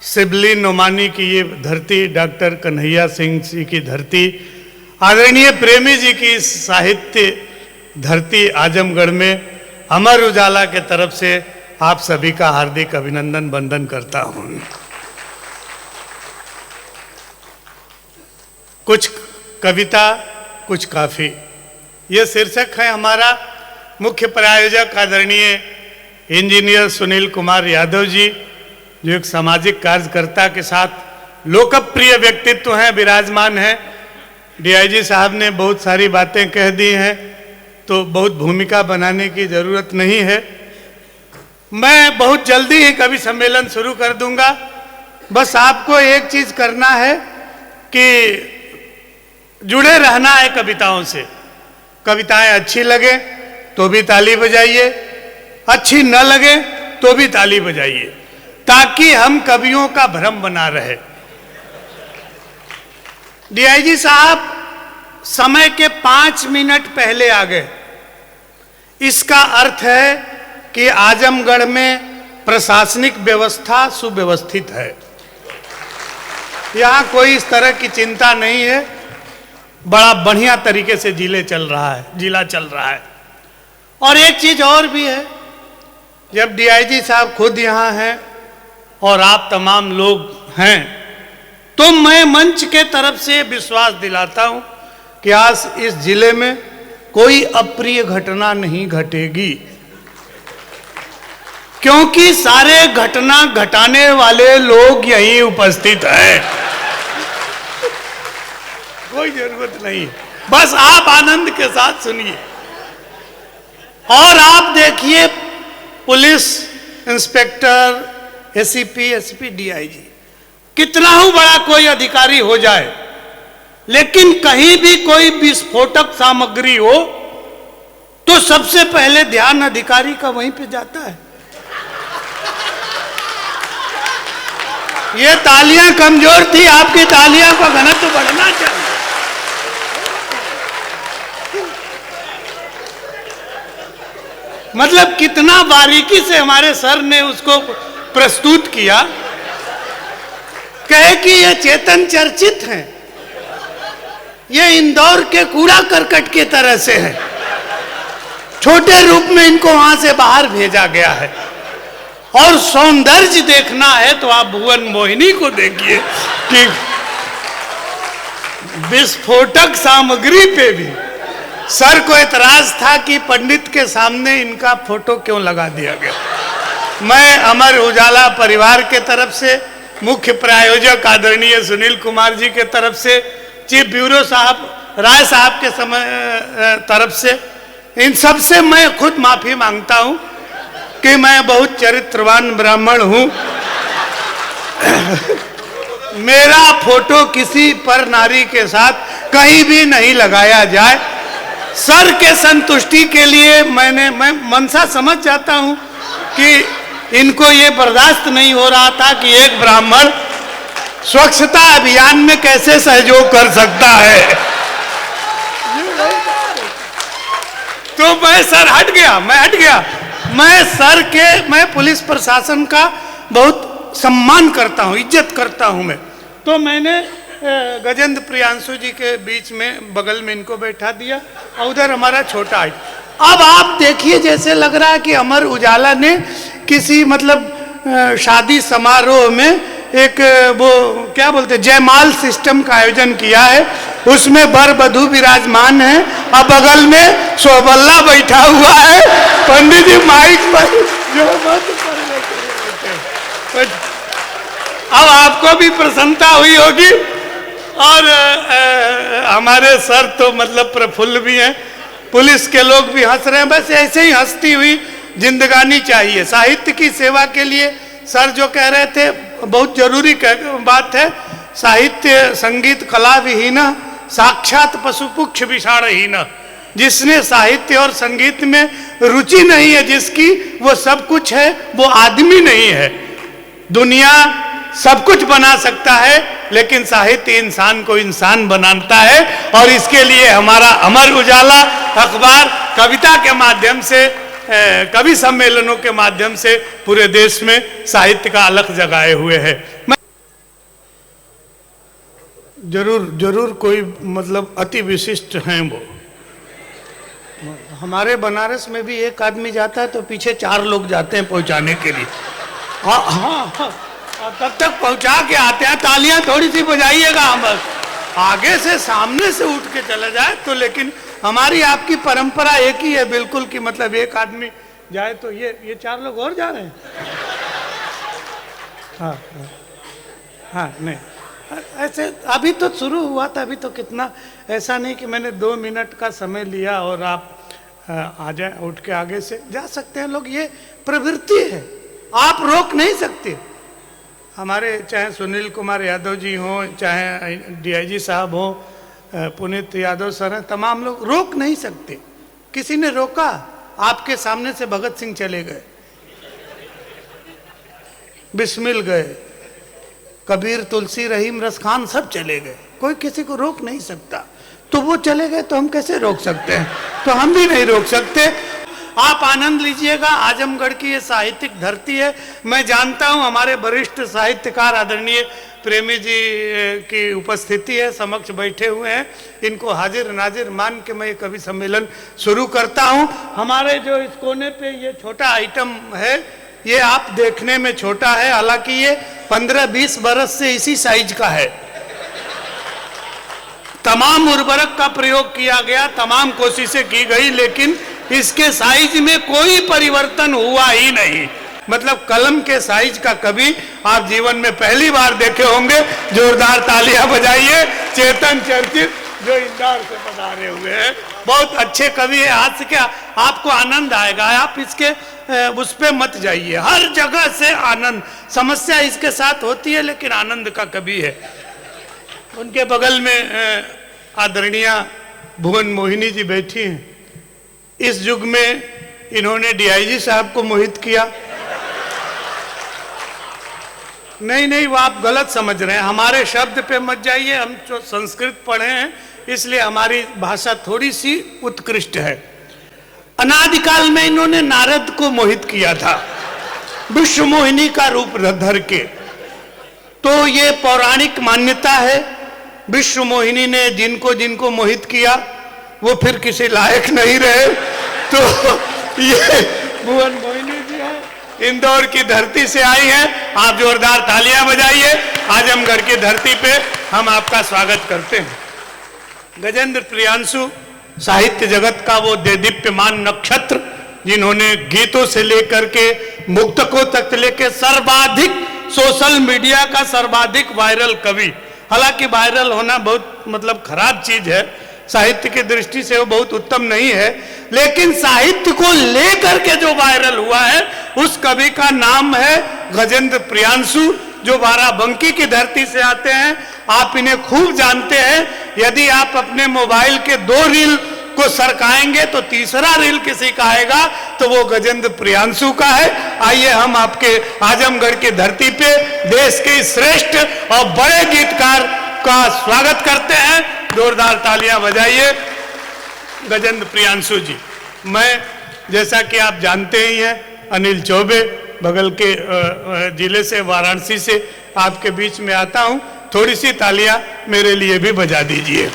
Sibley Nomani की ये धरती, डॉक्टर कन्हैया सिंह जी की धरती, आदरणीय प्रेमी जी की साहित्य धरती आजमगढ़ में अमर उजाला के तरफ से आप सभी का हार्दिक अभिनंदन वंदन करता हूं। कुछ कविता कुछ काफी, ये शीर्षक है हमारा। मुख्य प्रायोजक आदरणीय इंजीनियर सुनील कुमार यादव जी, जो एक सामाजिक कार्यकर्ता के साथ लोकप्रिय व्यक्तित्व हैं, विराजमान हैं। डीआईजी साहब ने बहुत सारी बातें कह दी हैं, तो बहुत भूमिका बनाने की जरूरत नहीं है। मैं बहुत जल्दी ही कवि सम्मेलन शुरू कर दूंगा। बस आपको एक चीज करना है कि जुड़े रहना है कविताओं से। कविताएं अच्छी लगे तो भी ताली बजाइए, अच्छी न लगे तो भी ताली बजाइए, ताकि हम कवियों का भ्रम बना रहे। डीआईजी साहब समय के 5 मिनट पहले आ गए। इसका अर्थ है कि आजमगढ़ में प्रशासनिक व्यवस्था सुव्यवस्थित है। यहां कोई इस तरह की चिंता नहीं है। बड़ा बढ़िया तरीके से जिला चल रहा है। और एक चीज और भी है, जब डीआईजी साहब खुद यहाँ हैं और आप तमाम लोग हैं, तो मैं मंच के तरफ से विश्वास दिलाता हूं कि आज इस जिले में कोई अप्रिय घटना नहीं घटेगी, क्योंकि सारे घटना घटाने वाले लोग यहीं उपस्थित हैं। कोई जरूरत नहीं, बस आप आनंद के साथ सुनिए। और आप देखिए, police inspector, ACP, SP, DIG, कितना ही बड़ा कोई अधिकारी हो जाए, लेकिन कहीं भी कोई विस्फोटक सामग्री हो तो सबसे पहले ध्यान अधिकारी का वहीं पे जाता है। ये तालियां कमजोर थी, आपकी तालियां का घनत्व बढ़ना चाहिए। मतलब कितना बारीकी से हमारे सर ने उसको प्रस्तुत किया, कहे कि ये चेतन चर्चित हैं, ये इंदौर के कूड़ा करकट की तरह से हैं। छोटे रूप में इनको वहां से बाहर भेजा गया है। और सौंदर्य देखना है तो आप भुवन मोहिनी को देखिए कि विस्फोटक सामग्री पे भी सर को एतराज था कि पंडित के सामने इनका फोटो क्यों लगा दिया गया। मैं अमर उजाला परिवार के तरफ से, मुख्य प्रायोजक आदरणीय सुनील कुमार जी के तरफ से, चीफ ब्यूरो साहब राय साहब के तरफ से, इन सब से मैं खुद माफी मांगता हूं कि मैं बहुत चरित्रवान ब्राह्मण हूं। मेरा फोटो किसी पर नारी के साथ कहीं भी नहीं लगाया जाए। सर के संतुष्टि के लिए मैं मनसा समझ जाता हूं कि इनको ये बर्दाश्त नहीं हो रहा था कि एक ब्राह्मण स्वच्छता अभियान में कैसे सहयोग कर सकता है। तो मैं हट गया। मैं पुलिस प्रशासन का बहुत सम्मान करता हूं, इज्जत करता हूं मैं। तो मैंने गजेंद्र प्रियांशु जी के बीच में बगल में इनको बैठा दिया और उधर हमारा छोटा आई। अब आप देखिए, जैसे लग रहा है कि अमर उजाला ने किसी मतलब शादी समारोह में एक वो क्या बोलते जयमाल सिस्टम का आयोजन किया है। उसमें वर वधू विराजमान है और बगल में सोबल्ला बैठा हुआ है। पंडित जी माइक पर जो अब आपको भी प्रसन्नता हुई होगी। और हमारे सर तो मतलब प्रफुल्ल भी हैं, पुलिस के लोग भी हंस रहे हैं। बस ऐसे ही हंसती हुई जिंदगानी चाहिए। साहित्य की सेवा के लिए सर जो कह रहे थे बहुत जरूरी बात है। साहित्य संगीत कला विहीन साक्षात पशुपुक्ष विषाणहीन। जिसने साहित्य और संगीत में रुचि नहीं है, जिसकी वो सब कुछ है, वो आदमी नहीं है। दुनिया सब कुछ बना सकता है, लेकिन साहित्य इंसान को इंसान बनाता है। और इसके लिए हमारा अमर उजाला अखबार कविता के माध्यम से कवि सम्मेलनों के माध्यम से पूरे देश में साहित्य का अलख जगाए हुए हैं। जरूर जरूर कोई मतलब अति विशिष्ट हैं वो। हमारे बनारस में भी एक आदमी जाता है तो पीछे 4 लोग जाते हैं पहुंचाने के लिए। हाँ, तब तक पहुंचा के आते हैं। तालियां थोड़ी सी बजाइएगा, हम बस आगे से सामने से उठ के चला जाए तो। लेकिन हमारी आपकी परंपरा एक ही है बिल्कुल कि मतलब एक आदमी जाए तो ये 4 लोग और जा रहे हैं। हाँ नहीं, ऐसे अभी तो शुरू हुआ था, अभी तो कितना, ऐसा नहीं कि मैंने 2 मिनट का समय लिया और आप आ जाए, उठ के आगे से जा सकते हैं लोग। ये प्रवृत्ति है, आप रोक नहीं सकते। हमारे चाहे सुनील कुमार यादव जी हों, चाहे डीआईजी साहब हों, पुनीत यादव सर हैं, तमाम लोग रोक नहीं सकते। किसी ने रोका? आपके सामने से भगत सिंह चले गए, बिस्मिल गए, कबीर, तुलसी, रहीम, रसखान सब चले गए। कोई किसी को रोक नहीं सकता। तो वो चले गए तो हम कैसे रोक सकते हैं? तो हम भी नहीं रोक सकते। आप आनंद लीजिएगा। आजमगढ़ की ये साहित्यिक धरती है। मैं जानता हूँ हमारे वरिष्ठ साहित्यकार आदरणीय प्रेमी जी की उपस्थिति है, समक्ष बैठे हुए हैं। इनको हाजिर नाजिर मान के मैं ये कवि सम्मेलन शुरू करता हूँ। हमारे जो इस कोने पे ये छोटा आइटम है, ये आप देखने में छोटा है, हालांकि ये 15-20 बरस से इसी साइज का है। तमाम उर्वरक का प्रयोग किया गया, तमाम कोशिशें की गई, लेकिन इसके साइज में कोई परिवर्तन हुआ ही नहीं। मतलब कलम के साइज का कवि आप जीवन में पहली बार देखे होंगे। जोरदार तालियां बजाइए चेतन चर्चित जो इंदौर से पधारे हुए हैं। बहुत अच्छे कवि है। आज से क्या आपको आनंद आएगा, आप इसके उस पे मत जाइए। हर जगह से आनंद, समस्या इसके साथ होती है लेकिन आनंद का कवि है। उनके बगल में आदरणीय भुवन मोहिनी जी बैठी हैं। इस युग में इन्होंने डीआईजी साहब को मोहित किया। नहीं, वो आप गलत समझ रहे हैं। हमारे शब्द पे मत जाइए। हम जो संस्कृत पढ़े हैं इसलिए हमारी भाषा थोड़ी सी उत्कृष्ट है। अनादिकाल में इन्होंने नारद को मोहित किया था विश्व मोहिनी का रूप धर के। तो ये पौराणिक मान्यता है। विश्व मोहिनी ने जिनको जिनको मोहित किया वो फिर किसी लायक नहीं रहे। तो ये भुवन मोहिनी जी है, इंदौर की धरती से आई हैं। आप जोरदार तालियां बजाइए। आजमगढ़ की धरती पे हम आपका स्वागत करते हैं। गजेंद्र प्रियांशु साहित्य जगत का वो देदीप्यमान नक्षत्र, जिन्होंने गीतों से लेकर के मुक्तकों तक लेकर सर्वाधिक सोशल मीडिया का सर्वाधिक वायरल कवि। हालांकि वायरल होना बहुत मतलब खराब चीज है, साहित्य की दृष्टि से वो बहुत उत्तम नहीं है, लेकिन साहित्य को लेकर के जो वायरल हुआ है उस कवि का नाम है गजेंद्र प्रियांशु, जो बाराबंकी की धरती से आते हैं। आप इन्हें खूब जानते हैं। यदि आप अपने मोबाइल के 2 रील को सरकाएंगे तो तीसरा रील किसी का आएगा, तो वो गजेंद्र प्रियांशु का है। आइए हम आपके आजमगढ़ की धरती पे देश के श्रेष्ठ और बड़े गीतकार का स्वागत करते हैं। जोरदार तालियां बजाइए गजेंद्र प्रियांशु जी। मैं जैसा कि आप जानते ही हैं अनिल चौबे, बगल के जिले से, वाराणसी से आपके बीच में आता हूं। थोड़ी सी तालियां मेरे लिए भी बजा दीजिए।